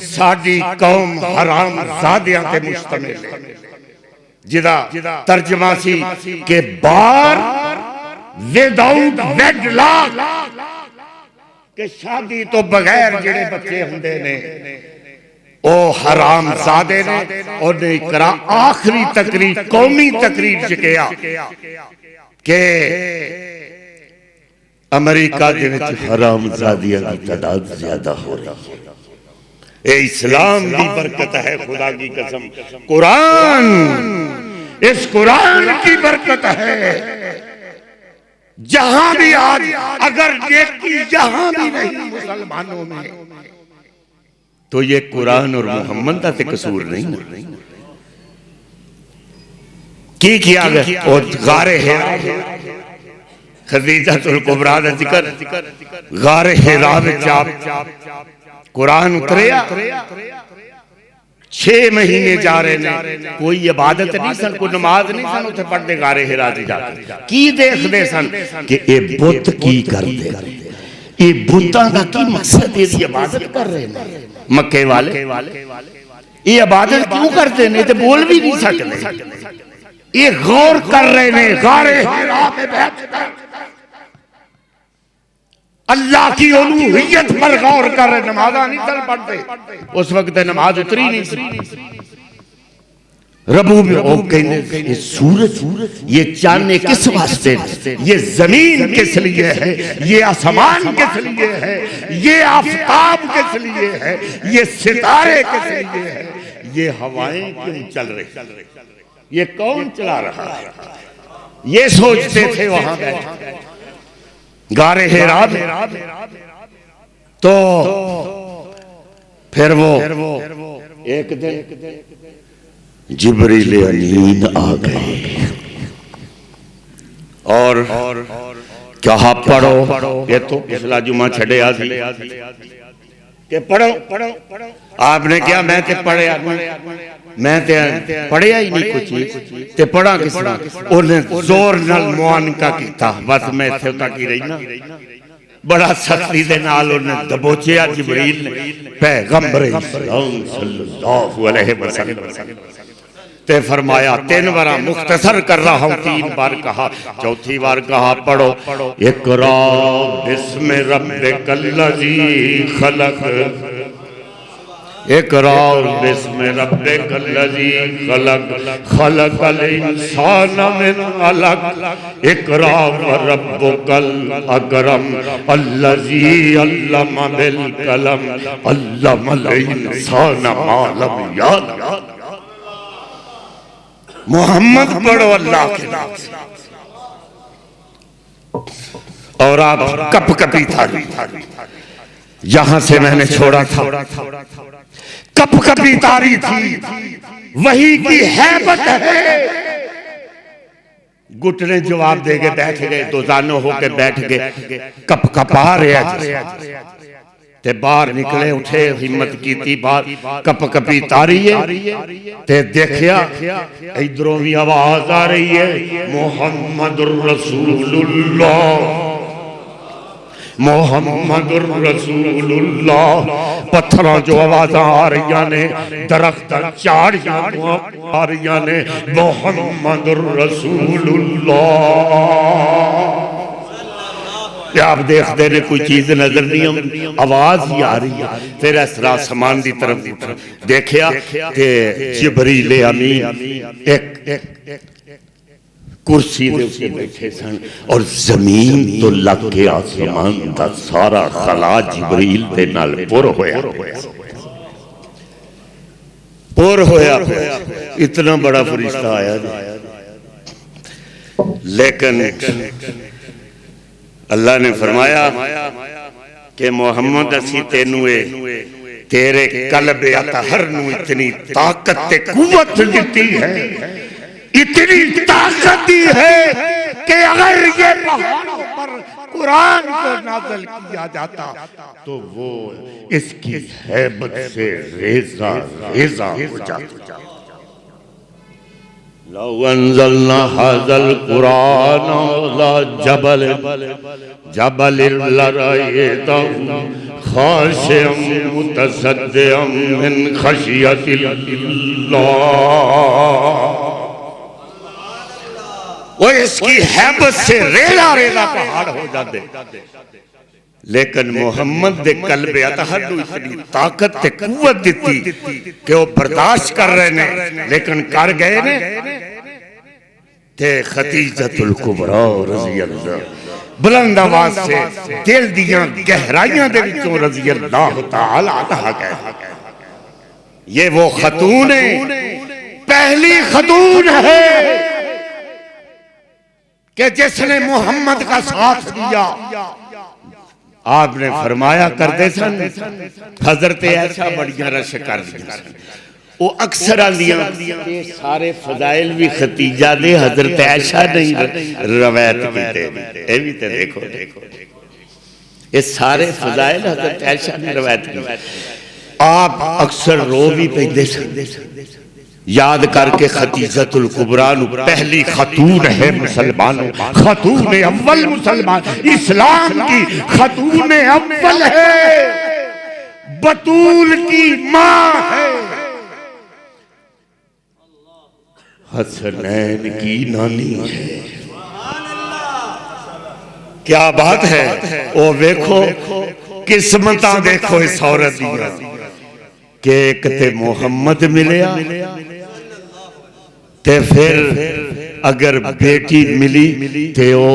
Speaker 1: साडी कौम हराम ज़ादियां ते मुश्तमिल है, जिदा तर्जमा सी के बार विदाउट वेडलॉक के शादी तो बगैर जेड़े बच्चे हुंदे ने ओ हराम ज़ादे ने। और इकरा आखिरी तकरीर कौमी तकरीर च कहा कि अमेरिका दे विच हराम ज़ादियां की तादाद ज्यादा हो रही है। ए इस्लाम की बरकत है, खुदा की कसम कुरान, इस कुरान की बरकत है। जहां भी आज अगर नेकी जहां भी नहीं मुसलमानों में, तो ये कुरान और मोहम्मद का कसूर नहीं ना। की किया गया और गारे हिरा खदीजातुल कुबरा दा जिक्र, गारे हिरा विच कुरान उतरिया, 6 महीने जा रहे ने, कोई इबादत नहीं सन, कोई नमाज नहीं सन, उथे पढ़ते गारे हिरा च जाके की देखते सन कि ये बुत की करते, ये बुतां दा की मकसद, इसकी इबादत कर रहे हैं मक्के वाले, ये इबादत क्यों करते ने, तो बोल भी नहीं सकते, ये गौर कर रहे ने गारे हिरा में बैठकर अल्लाह की उलूहियत पर गौर कर रहे। नमाजा नहीं चल पढ़ते, उस वक्त नमाज उतरी नहीं। रबू में ओ कहने ये सूरज, ये चांद किस वास्ते, ये जमीन किस लिए है, ये आसमान किस लिए है, ये आफताब किस लिए है, ये सितारे किस लिए है, ये हवाएं क्यों चल रही, ये कौन चला रहा है, ये सोचते थे वहां बैठे गारे हिरा। तो फिर वो एक दिन जिब्रील अमीन आ गए और कहा पढ़ो। ये तो पिछला जुमा छड़े के पढ़ो पढ़ो। आपने क्या मैं ते पढ़िया मैं ते पढ़िया ही नहीं कुछ ते पढ़ा किस उन्हें जोर नाल मुआनका कीता। बस मैं इत्थे तक ही रही ना। बड़ा सख्ती दे नाल उन्हें दबोचिया जिब्रील ने पैगंबर इस्लाम सल्लल्लाहु अलैहि वसल्लम ते फरमाया 3 बार मुख्तसर कर रहा हूं, 3 बार कहा, चौथी बार कहा पढ़ो इकरा बिस्म रब्बिकल्लज़ी खलक। इकरा बिस्म रब्बिकल्लज़ी खलक खलकल इंसान मिन अलक। इकरा व रब्बुकल अकरम अल्लज़ी अल्लम बिल कलम अल्लमल इंसान मा लम यालम। मोहम्मद पढ़ो अल्लाह के नाम से। और आप कप कपी था यहां से मैंने छोड़ा था, कप कपी तारी थी, वही की हैबत है। घुटने जवाब दे के बैठ गए, दो जानो होके बैठ गए, कप कपा रहे ते बाहर निकले, उठे, हिम्मत की थी बाहर कप कपी तारी है ते देखिया इधरों भी आवाज आ रही है मोहम्मदुर रसूलुल्लाह मोहम्मदुर रसूलुल्लाह। पत्थरों जो आवाज आ रही ने, दरख्त झाड़ियां आ रही ने, मोहम्मदुर रसूलुल्लाह। आप देखते ने कोई चीज नजर नहीं, आवाज ही आ रही है। फिर इस रात आसमान की तरफ देखिया ते जिब्रील अमीन एक कुर्सी दे उत्ते बैठे सन और जमीन तो लग के आसमान दा सारा खला जिब्रील दे नाल पुर होया। इतना बड़ा फरिश्ता आया, लेकिन अल्लाह ने फरमाया कि मोहम्मद असी तेनू तेरे कल्ब अतहर नू इतनी ताकत ते कुव्वत दी है, इतनी ताकत दी है कि अगर ये पहाड़ों पर कुरान को नाज़िल किया जाता तो वो इसकी हैबत से रेज़ा रेज़ा हो जाता। लौ अंज़लना हाज़ल कुरान अला जबल जबल लरअयतहु खाशिअम मुतसद्दिअम मिन खशियतिल्लाह। वो इसकी हैबत से रेला रेला पहाड़ हो जाते, लेकिन मोहम्मद दे कल्ब अतहर नू इतनी ताकत ते कुव्वत दिती कि वो बर्दाश्त कर रहे ने, लेकिन कर गए ने। ते खदीजतुल कुबरा रज़ी अल्लाह बुलंद आवाज से दिल दियां गहराइयां दे विचों रज़ी अल्लाह तआला अन्हा कह, ये वो खतून है, पहली खतून है कि जिसने मोहम्मद का साथ दिया। आपने फरमाया करते सन हजरत ऐशा बड़ियां रश कर दी, वो अक्सर आंदियां सारे फजाइल भी खतीजा दे हजरत ऐशा नहीं रवायत कीते। ये भी ते देखो ये सारे फजाइल हजरत ऐशा ने रवायत की। आप अक्सर रो भी पैंदे सन याद करके खदीजतुल कुबरा नू पहली खतून है मुसलमानों, खतून अव्वल मुसलमान, इस्लाम की खतून अव्वल है, बतूल की मां है, हसनैन की नानी है। क्या बात है। ओ देखो किस्मतां देखो इस औरत दियां कि एक ते मोहम्मद मिलिया ते फिर अगर बेटी मिली ते ओ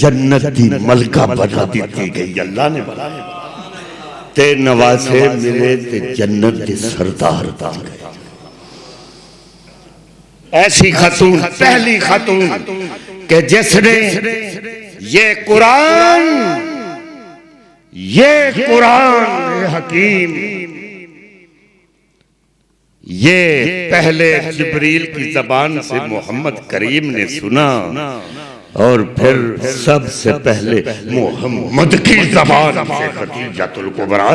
Speaker 1: जन्नत दी मलका बना दी गई अल्लाह ने। ते नवासे मिले ते जन्नत के सरदार बन गए। ऐसी खतून पहली खतून कि जिसने ये कुरान ये कुरान हकीम ये पहले जिब्रील की जबान से मोहम्मद करीम ने सुना और फिर सबसे पहले मोहम्मद की जबान से खदीजतुल कुबरा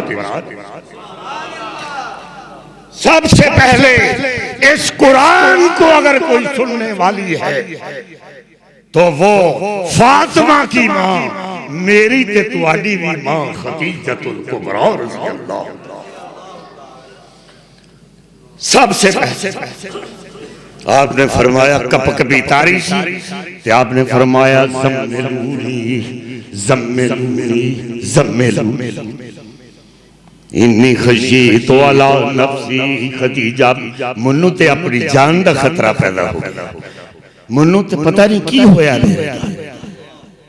Speaker 1: सबसे पहले इस कुरान को अगर कोई सुनने वाली है तो वो फातिमा की मां, मेरी ते तुहाडी भी मां खदीजतुल कुबरा रज़ी अल्लाह। सबसे पहले आपने फरमाया कप कभी तारी सी, आपने फरमाया ज़म्मिलूनी ज़म्मिलूनी ज़म्मिलूनी इन्नी खशीतो अला नफ्सी। खदीजा मन्नू ते अपनी जान का खतरा पैदा हो गया, मन्नू ते पता नहीं की होया,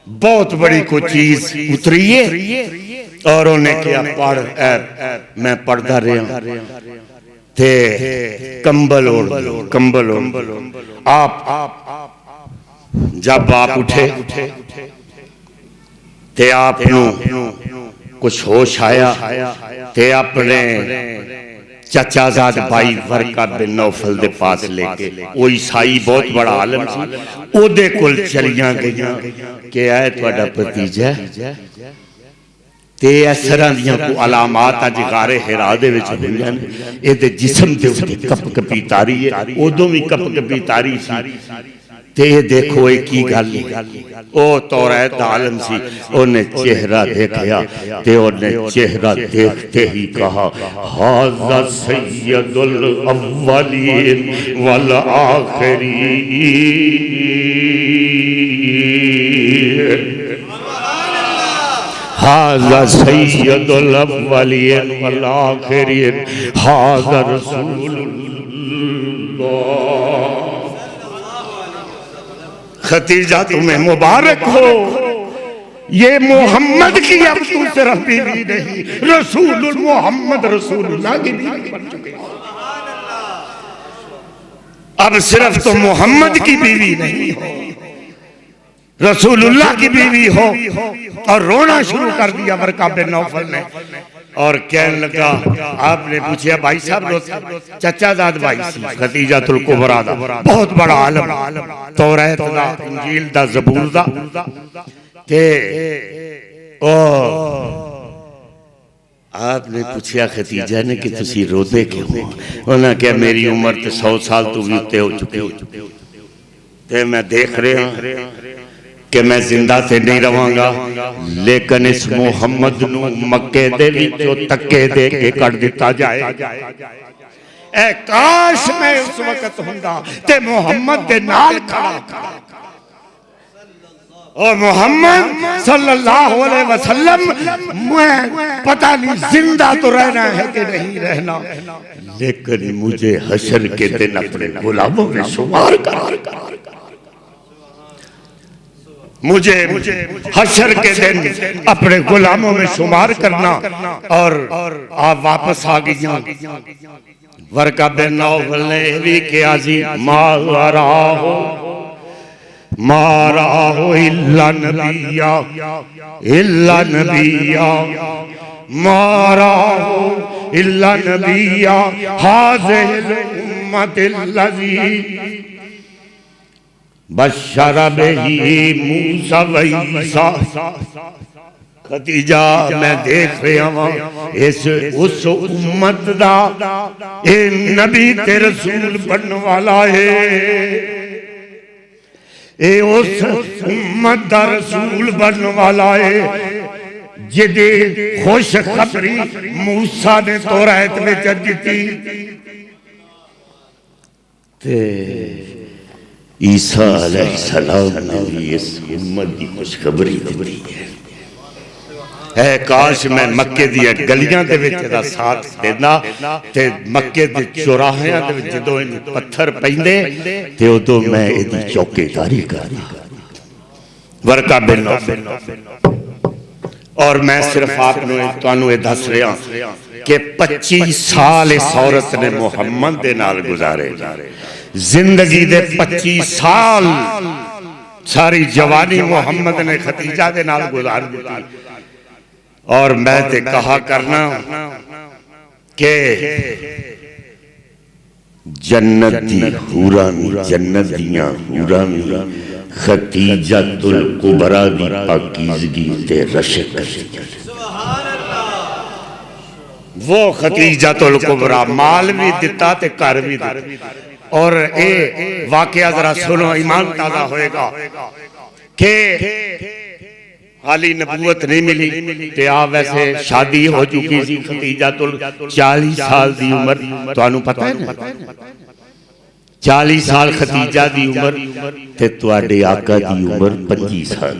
Speaker 1: बहुत बड़ी कोई चीज उतरी है और उन्हें क्या पढ़ मैं पढ़ता रहा थे कंबल ओढ़ कंबल ओढ़। आप जब आप उठे ते आप कुछ होश आया ते अपने चचाजाद भाई वर्का बिन नौफल दे पास लेके, वो ईसाई बहुत बड़ा आलम सी, ओदे कोल चलियां गईयां कि ऐ तुहाडा भतीजा ते इस तरह दियां को अलामात अज गारे हिरा दे विच होईयां ने, इहदे जिस्म दे उत्ते कप कपी तारी है, उदों भी कप कपी तारी सी ते देखो ये की गल। ओ तौरात दा आलम सी, ओने चेहरा देखया ते ओने चेहरा देखते ही कहा हाज़ा सय्यदुल अव्वलीन वल आखिरीन। हाज़ा सय्यदुल अव्वलीन वल आखिरीन हाज़ा रसूलुल्लाह। खदीजा तुम्हें मुबारक हो, ये मोहम्मद की अब तू सिर्फ बीवी नहीं, रसूलुल मोहम्मद रसूलुल्लाह की बीवी बन चुके। अब सिर्फ तो मोहम्मद की बीवी नहीं हो, रसूलुल्लाह की बीवी हो। और रोना शुरू कर दिया वर्का बिन नौफल ने और कहने लगा, आपने पूछा भाई साहब चचाजाद भाई खदीजतुल कुबरा दा बहुत बड़ा आलम, तौरात दा इंजील दा ज़बूर दा ते ओ आपने पूछा खदीजा ने कि तुसी रोदे क्यों हो? उन्हें कहा मेरी उम्र तो 100 साल तो भी उत्ते हो चुकी ते मैं देख रहा कि मैं जिंदा ते नहीं रवांगा, लेकिन इस मोहम्मद नू मक्के दे विचों धक्के दे के कट दिता जाए। ए काश मैं उस वक्त हुंदा ते मोहम्मद दे नाल खड़ा और मोहम्मद सल्लल्लाहु अलैहि वसल्लम मैं पता नहीं जिंदा तो रहना है कि नहीं रहना, लेकिन मुझे हशर के दिन अपने गुलामों में शुमार कर, मुझे हशर के दिन अपने गुलामों में शुमार करना। और आप वापस आ गई। वर्का बिन नौफल ने भी किया जी मारा हो इल्ला नबिया मारा हो इल्ला नबिया हाज़िल उम्मतिल लज़ी बशरा बिही मूसा व ईसा। खदीजा मैं देख रहा हूं इस उस उम्मत दा ए नबी ते रसूल बनने वाला है, ए उस उम्मत दा रसूल बनने वाला है जिदी खुश खबरी मूसा ने तौरात में दी ते ईसा अलैहिस्सलाम ने भी इस उम्मत की खुशखबरी दी है। काश मैं मक्के दी गलियां दे विच दा साथ देना ते मक्के दे चौराहियां दे विच जदों पत्थर पैंदे ते उदों मैं इहदी चौकीदारी करदा। वर्का बिन नौफल और मैं सिर्फ आपनू तुहानू ये दस रहा कि 25 साल इस औरत ने मुहम्मद दे नाल गुजारे, जिंदगी दे 25 साल सारी जवानी मुहम्मद ने खदीजा दे नाल गुजार दी। और मैं ते कहा करना के जन्नत दी हूरां जन्नत दियां हूरां खतीजतुल कुबरा दी पाकीज़गी ते रशक वो खतीजतुल कुबरा माल भी दिता ते घर भी दिता। और ए वाकया जरा सुनो, ईमान ताजा होएगा के हाली नबूवत नहीं मिली ते आ वैसे शादी हो चुकी सी खतीजतुल 40 साल दी उम्र, तुहानू पता है ना 40 साल खतीजा दी उम्र ते तुहाडे आका दी उम्र 25 साल।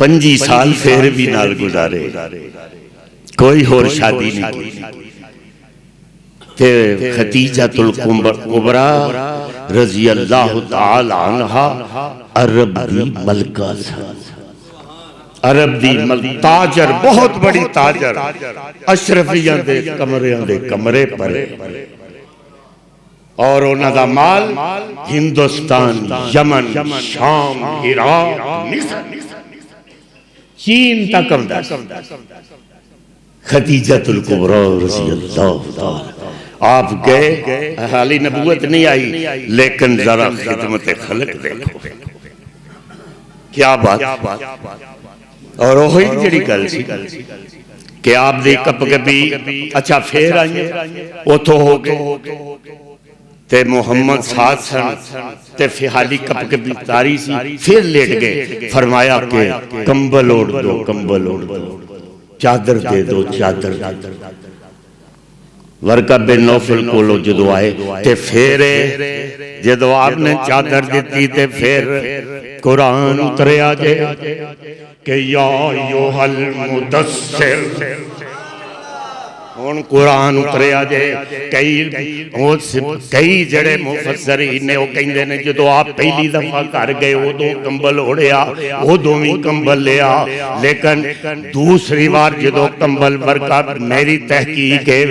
Speaker 1: 25 साल फिर भी नाल गुजारे, कोई होर शादी नहीं की ते खतीजतुल कुबरा रजी अल्लाह तआला अन्हा अरब दी मलका सा। अरब दी ताजर, बहुत बड़ी ताजर, अशरफियां दे कमरे पर और उन्हां दा माल हिंदुस्तान, यमन, शाम, इराक, मिस्र, चीन तक आंदा। खतीजतुल कुबरा रज़ी अल्लाह तआला आप गए, हाली नबूवत नहीं आई लेकिन जरा खिदमत खलक देखो क्या बात। और वही जी गल सी कि आप दी कपकपी अच्छा फिर आई उतो हो गए ते मुहम्मद साथ सन ते फिहाली कपकपी तारी सी, फिर लेट गए। फरमाया कि कंबल ओढ़ दो, कंबल ओढ़ दो, चादर दे दो, चादर। वर्का बिन नौफल कोलो जदों आए ते फिर जदों आपने चादर दी ते फिर कुरान उतरिया जे कि या अय्युहल मुदस्सिर। हुण कुरान उतरिया जे कई जड़े मुफस्सिरीन ने वो कहंदे ने जदों आप पहली दफा घर गए उदों कंबल ओढ़िया, उदों भी कंबल लिया, लेकिन दूसरी बार जदों कंबल वर्का मेरी तहकीक है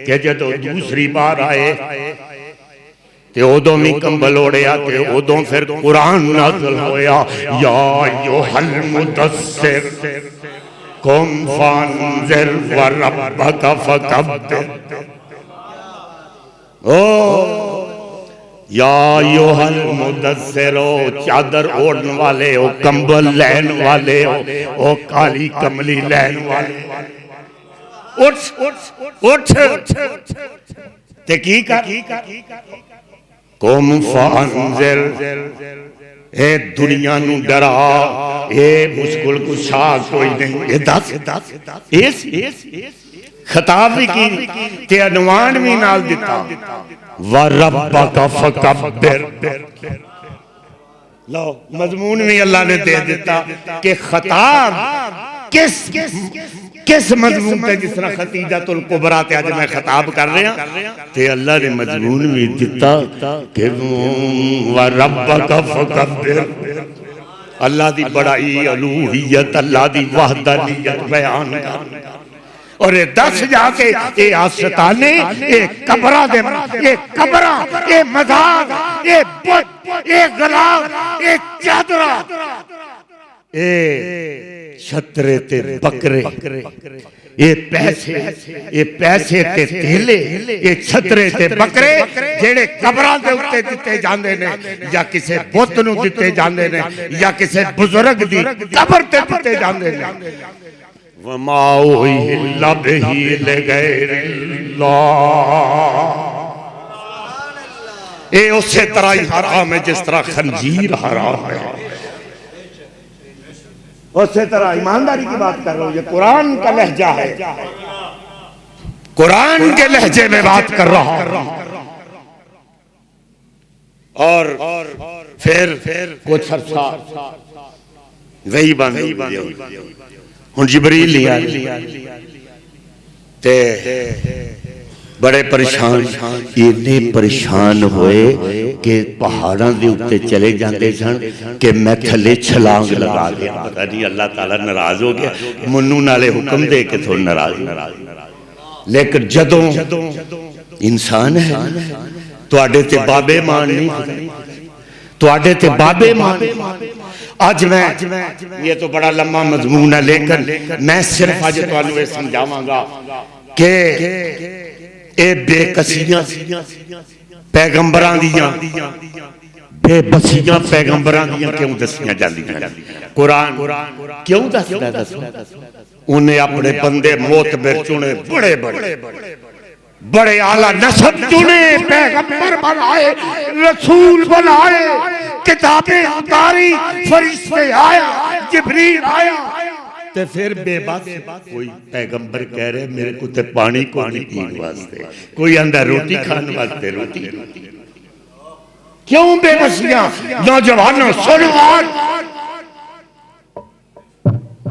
Speaker 1: कि जदों दूसरी बार आए ते उदों भी कंबल ओढ़िया ते उदों फिर कुरान नाज़िल होया या अय्युहल मुदस्सिर कुम फअंज़िर व रब्बक फकब्बिर। ओ या अय्युहल मुदस्सिर, चादर ओढ़ने वाले हो, कंबल लैन वाले हो, ओ काली कमली लैन वाले, उठ उठ ते की कर कुम फअंज़िर, ए दुनिया नू डरा, ए मुश्किल कुछा कोई नहीं, ए दस खिताब भी की ते अनवान भी नाल दिता व रब्बक फकब्बिर। लो मजमून भी अल्लाह ने दे दिता कि खिताब किस मजमून पे, जिस तरह खतीजतुल कुबरा ते आज मैं खिताब कर रहा ते अल्लाह ने मजमून भी दिता कि व रब्बक फकब्बिर। अल्लाह दी बड़ाई, अलूहियत, अल्लाह दी वहदानियत बयान कर। और ये दस जाके ये आस्ताने, ये कब्रा दे, ये कब्रा, ये मज़ार, ये बुत, ये गलाव, ये चादरा, ये छतरे ते बकरे, ये पैसे ते तेले, ये छतरे ते बकरे जेड़े कब्रां दे उत्ते दिते जांदे ने या किसी बुत नूं दिते जांदे ने या किसी बुजुर्ग दी कब्र ते दिते जांदे ने। वमा उहिल्ला बिही लिगैरिल्लाह, ये उसी तरह ही हराम है जिस तरह खंजीर हराम है। उसी तरह ईमानदारी की बात कर रहा हूं, ये कुरान का लहजा है, कुरान के लहजे में बात कर रहा हूं। और फिर कुछ अरसा वही बंद हुण जिबरील लिया ते बड़े परेशान, इन्ने परेशान हुए कि पहाड़ों के उत्ते चले जाते सन कि मैं थले छलांग लगा दिया। पता नहीं अल्लाह ताला नाराज हो गया, मन्नू नाले हुक्म दे के थोड़ा नाराज। लेकिन जदों इंसान है तुहाडे ते बाबे मान नहीं, तुहाडे ते बाबे मान आज मैं ये तो बड़ा लंबा मजमून है, लेकिन मैं सिर्फ अज तुहानू समझावांगा कि ये बेकसियां पैगंबरां दियां बेबसियां पैगंबरां दियां क्यों दसियां जांदियां? कुरान क्यों दसदा? दसो उन्हें अपने बंदे मोतबर चुने, बड़े बड़े बड़े आला नसब चुने, पैगंबर बनाए, रसूल बनाए, किताबें उतारी, फरिश्ते आया, जिब्रील आया, ते फिर बेबस कोई पैगंबर कह रहे मेरे को ते पानी को नहीं पीने वास्ते, कोई आंदा रोटी खाने वास्ते रोटी। क्यों बेबसियां? नौजवानों सुनो,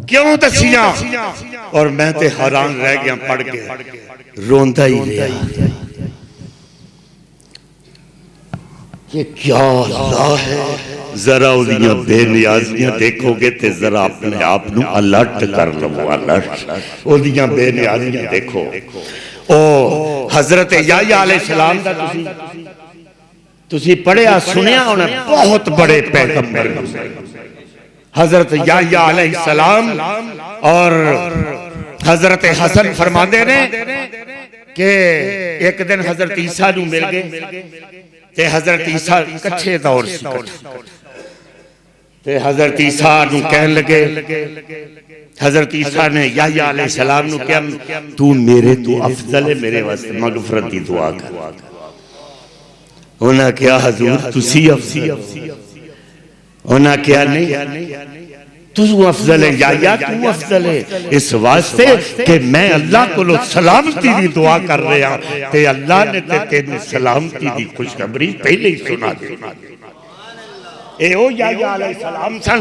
Speaker 1: क्यों दसियां? और मैं ते हैरान रह गया पढ़ के, रोंदा ही रहा कि क्या अल्लाह है। जरा उदियां बेनियाजियां देखोगे ते जरा अपने आप नू अलर्ट कर लो, अलर्ट। उदियां बेनियाजियां देखो। ओ हजरत याह्या अलैहिस्सलाम दा तुसी पढ़िया सुनिया होना, बहुत बड़े पैगंबर हजरत याह्या अलैहिस्सलाम। और हजरत हसन फरमाते ने कि एक दिन हजरत ईसा नू मिल गए ते हजरत ईसा कच्चे दौर सी, ते हजरत ईसा नू कहन लगे, हजरत ईसा ने याह्या अलैहिस्सलाम नू कहा तू मेरे तो अफजल है, मेरे वास्ते मगफरत दी दुआ कर। उन्हें क्या हजूर तुसी अफजल? उन्हें क्या नहीं, तू अफजल है याह्या, तू अफजल है इस वास्ते कि मैं अल्लाह को सलामती दी दुआ कर रहा, ते अल्लाह ने ते तेन सलामती दी खुशखबरी पहले ही सुना दी। ए ओ याह्या अलैहिस्सलाम सन,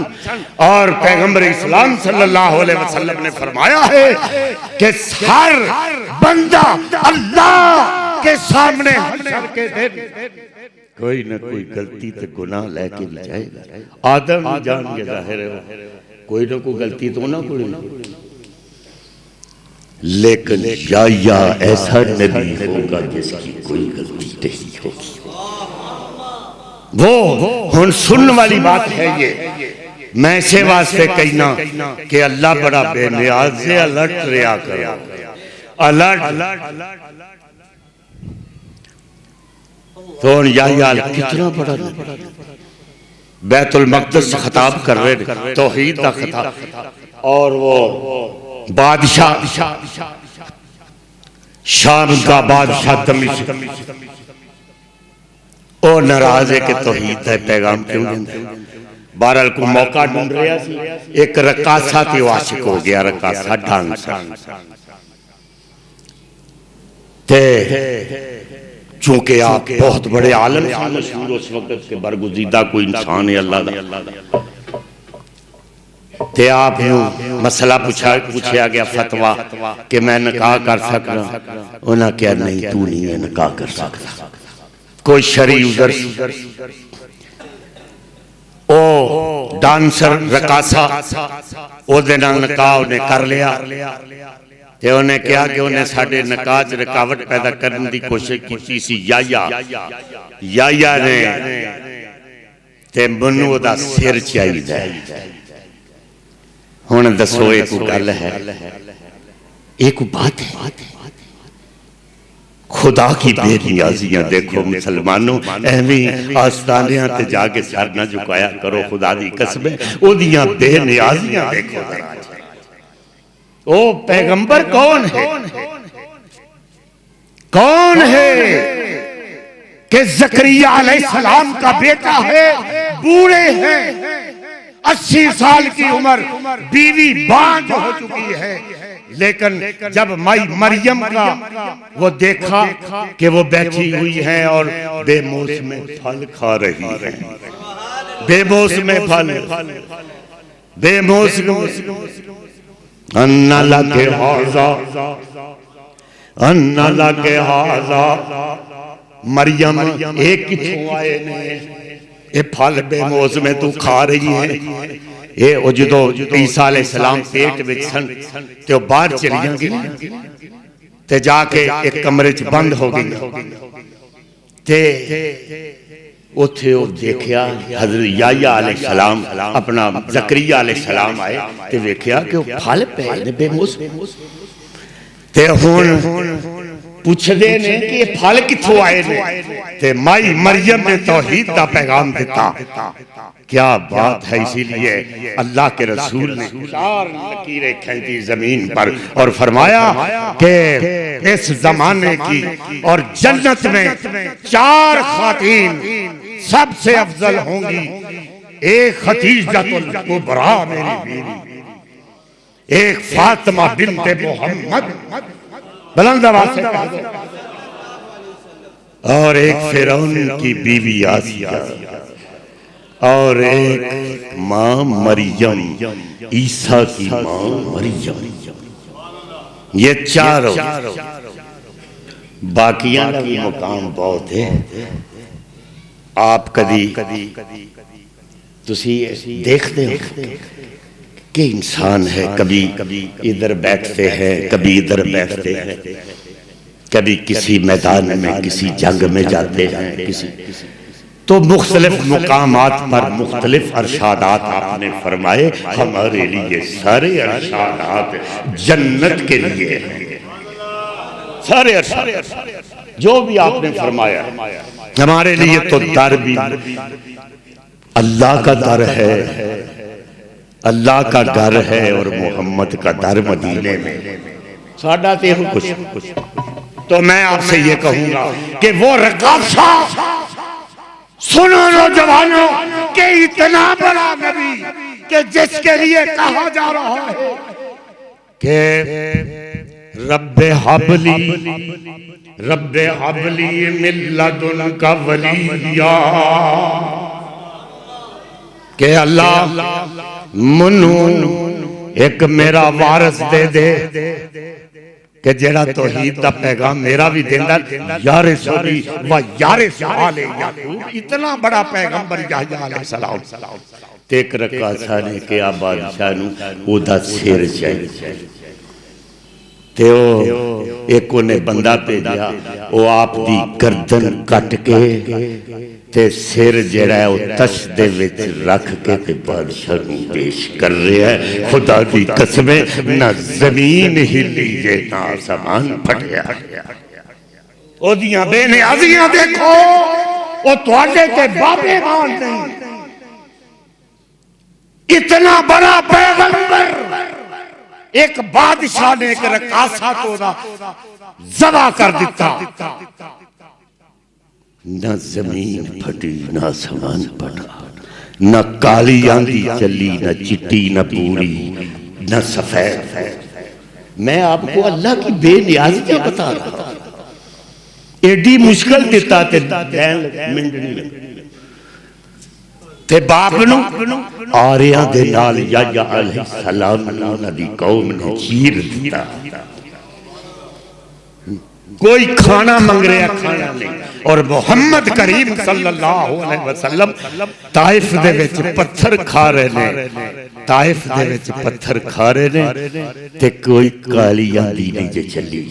Speaker 1: और पैगंबर इस्लाम सल्लल्लाहु अलैहि वसल्लम ने फरमाया है कि हर बंदा अल्लाह के सामने हश्र के दिन कोई न कोई गलती ते गुनाह लेके भी जाएगा। आदम भी जान के जाहिर है कोई न कोई गलती तो ना कोई, लेकिन याह्या ऐसा नबी होगा जिसकी कोई गलती नहीं होगी। वो हुन सुनने वाली बात है ये, मैं इसे वास्ते कहना कि अल्लाह बड़ा बेनियाज से अलर्ट रहा करो, अलर्ट। तो याह्या कितना बड़ा बैतुल मक़दस से खिताब कर रहे, तौहीद का खिताब, और वो बादशाह शाम का बादशाह दमिश्क ओ नाराज है कि तौहीद का पैगाम क्यों देंदा? बहरहाल को मौका ढूंढ रहा सी, एक रकासा ते आशिक हो गया, रकासा ढंग से। चूंकि आप बहुत बड़े आलम मशहूर उस वक्त के बरगुजीदा कोई इंसान है अल्लाह दा, ते आप मसला पूछा गया फतवा कि मैं निकाह कर सकता? उन्हें क्या नहीं, तू नहीं है निकाह कर सकता, कोई शरी उजर। ओ डांसर रकासा ओदे नाल निकाह उन्हें कर लिया, ते उन्हें कहा कि उन्हें साडे निकाह च रुकावट पैदा करने की कोशिश की सी याह्या ने, ते मैनू ओदा सिर चाहिदा। हुण दसो ये कोई गल है? ये कोई बात है? खुदा की बेनियाजियां देखो मुसलमानों, एवं आस्तानियां ते जाके सर ना झुकाया करो, खुदा दी कसम है ओदियां बेनियाजियां देखो। ओ पैगंबर कौन है? कौन है कि ज़करिया अलैहिस्सलाम का बेटा है, बूढ़े हैं, 80 साल की उम्र, बीवी बांझ हो चुकी है, लेकिन जब माई मरियम का वो देखा कि वो बैठी हुई है और बेमौसम फल खा रही है, बेमौसम फल, बेमौसम अन्ना लगे हाजा, अन्ना लगे हाजा। मरियम एक किथों आए ने ये फल बेमौसम तू खा रही है? ये जो ईसा अलैहिस्सलाम पेट विच सन ते बाहर चलियां गई ते जाके एक कमरे च बंद हो गई, ते उथे वो देखिया हजरत याह्या अलैहिस्सलाम अपना ज़करिया अलैहिस्सलाम आए ते वेख्या कि वो फल पे ने बेमौस ते हुण पुछदे ने कि ये फल कित्थों आए ने ते माई मरियम ने तौहीद का पैगाम दिता। क्या बात है। इसीलिए अल्लाह के रसूल ने चार लकीरें खींची जमीन पर और फरमाया कि इस जमाने की और जन्नत में चार खातीन सबसे अफजल होंगी। एक खदीजतुल कुबरा मेरी बीवी, एक फातिमा बिन्ते मोहम्मद बुलंद आवाज से और एक फिरौन की बीवी आसिया और एक मां मरियम, ईसा की मां मरियम। ये चारों बाकियां का भी मुकाम बहुत है। आप कदी तुसी देखते हो कि इंसान है, कभी इधर बैठते हैं, कभी इधर बैठते हैं, कभी किसी मैदान में किसी जंग में जाते हैं, किसी तो मुख्तलिफ मुकामात पर मुख्तलिफ अरशादात आपने फरमाए। हमारे लिए सारे अरशादात जन्नत के लिए हैं। सारे अरशादात जो भी आपने फरमाया हमारे लिए तो दर भी अल्लाह का दर है, अल्लाह का घर है और मोहम्मद का दर मदीने में। साडा ते कुछ तो मैं आपसे ये कहूंगा कि वो रकाशा सुनो नौजवानों के इतना बड़ा नबी कि जिसके लिए कहा जा रहा है कि रब्बे हबली मिन लदुनका वलिया, के अल्लाह मनु एक मेरा वारस दे दे कि जेड़ा तौहीद का पैगाम मेरा भी देंदा। यारे सोनी व यारे साले याकूब, इतना बड़ा पैगंबर याह्या अलैहिस्सलाम ते एक रकासा ने क्या बादशाह नु ओदा सिर चाहिए ते ओ एक ने बंदा भेजा, वो आप दी गर्दन कट के ते सिर जेड़ा है वो तश दे विच रख के ते बादशाह नूं पेश कर रहा है। खुदा दी कसम ना जमीन हिली जे ना आसमान फटिया। ओदियां बेनियाजियां देखो, वो तुहाडे ते बाबे मान नहीं। इतना बड़ा पैगंबर एक बादशाह ने एक रकासा तो ज़बा कर दिता। न जमीन फटी न आसमान फटा, न काली आंधी चली न चिट्टी न पूरी न सफेद। मैं आपको अल्लाह की बेनियाजियां बता रहा हूं। एडी मुश्किल दिता ते ते बाप नू आरियां दे नाल याह्या अलैहिस्सलाम नूं उन्हां दी कौम ने चीर दिता। कोई खाना मंग रहा, खाना नहीं। और मोहम्मद करीम सल्लल्लाहु अलैहि वसल्लम ताइफ दे विच पत्थर खा रहे ने, ताइफ दे विच पत्थर खा रहे ने ते कोई काली आंधी नहीं जे चली,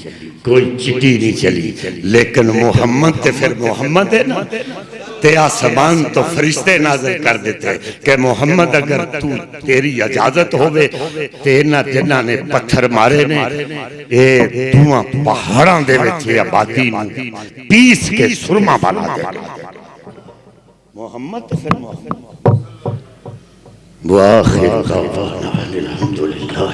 Speaker 1: कोई चिट्टी नहीं चली। लेकिन मोहम्मद ते फिर मोहम्मद है ना, ते आसमान तो फरिश्ते नाज़िल कर देते कि मोहम्मद अगर तू तेरी इजाजत होवे ते इन्हां जिन्हां ने पत्थर मारे ने ए धुआं पहाड़ां दे विच आबादी नूं पीस के सुरमा बना दे। मोहम्मद ते फिर मोहम्मद। वाह अल्हम्दुलिल्लाह।